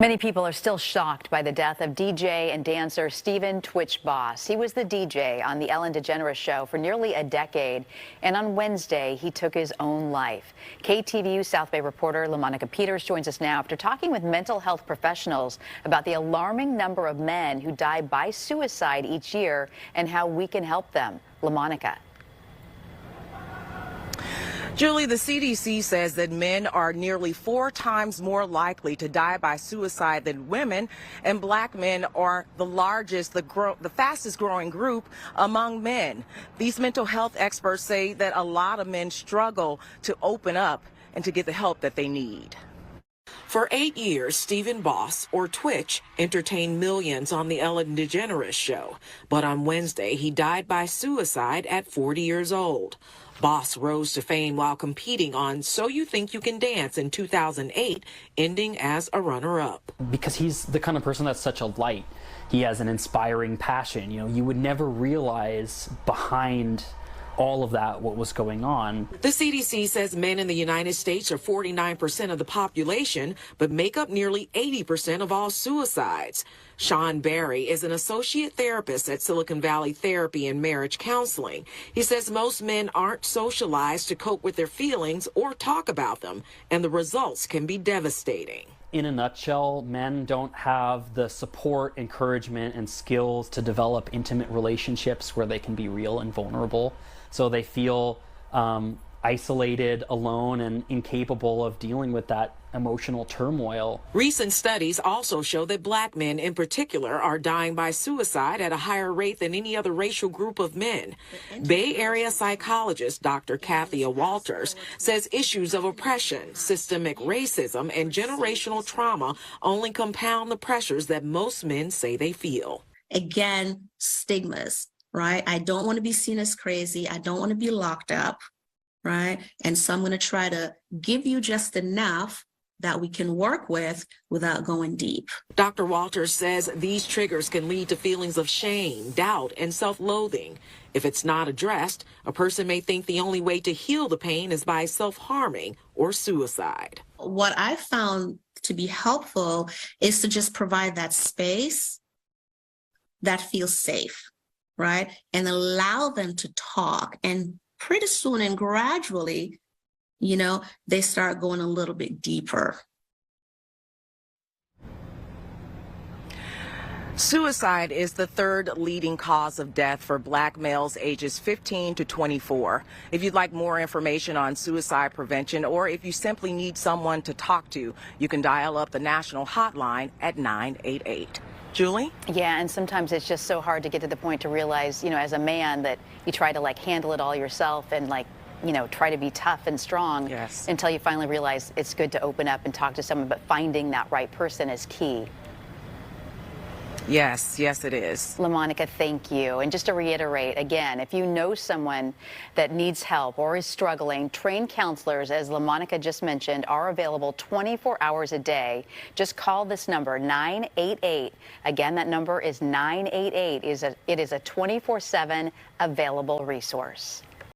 Many people are still shocked by the death of DJ and dancer Stephen "tWitch" Boss. He was the DJ on the Ellen DeGeneres Show for nearly a decade, and on Wednesday, he took his own life. KTVU South Bay reporter LaMonica Peters joins us now after talking with mental health professionals about the alarming number of men who die by suicide each year and how we can help them. LaMonica. Julie, the CDC says that men are nearly 4 times more likely to die by suicide than women, and black men are the fastest growing group among men. These mental health experts say that a lot of men struggle to open up and to get the help that they need. For 8 years, Stephen Boss, or tWitch, entertained millions on the Ellen DeGeneres Show. But on Wednesday, he died by suicide at 40 years old. Boss rose to fame while competing on So You Think You Can Dance in 2008, ending as a runner-up. Because he's the kind of person that's such a light. He has an inspiring passion. You know, you would never realize behind all of that what was going on. The CDC says men in the United States are 49% of the population, but make up nearly 80% of all suicides. Sean Barry is an associate therapist at Silicon Valley Therapy and Marriage Counseling. He says most men aren't socialized to cope with their feelings or talk about them, and the results can be devastating. In a nutshell, men don't have the support, encouragement, and skills to develop intimate relationships where they can be real and vulnerable. So they feel isolated, alone, and incapable of dealing with that emotional turmoil. Recent studies also show that black men in particular are dying by suicide at a higher rate than any other racial group of men. Bay Area psychologist Dr. Kathy Walters says issues of oppression, systemic racism, and generational trauma only compound the pressures that most men say they feel. Again, stigmas, right? I don't want to be seen as crazy. I don't want to be locked up, right? And so I'm going to try to give you just enough that we can work with without going deep. Dr. Walters says these triggers can lead to feelings of shame, doubt, and self-loathing. If it's not addressed, a person may think the only way to heal the pain is by self-harming or suicide. What I found to be helpful is to just provide that space that feels safe, right? And allow them to talk. And pretty soon and gradually, you know, they start going a little bit deeper. Suicide is the third leading cause of death for black males ages 15 to 24. If you'd like more information on suicide prevention, or if you simply need someone to talk to, you can dial up the national hotline at 988. Julie? Yeah, and sometimes it's just so hard to get to the point to realize, you know, as a man that you try to handle it all yourself and try to be tough and strong. Yes. Until you finally realize it's good to open up and talk to someone, but finding that right person is key. Yes, it is. LaMonica, thank you. And just to reiterate, again, if you know someone that needs help or is struggling, trained counselors, as LaMonica just mentioned, are available 24 hours a day. Just call this number, 988. Again, that number is 988. It is a 24/7 available resource.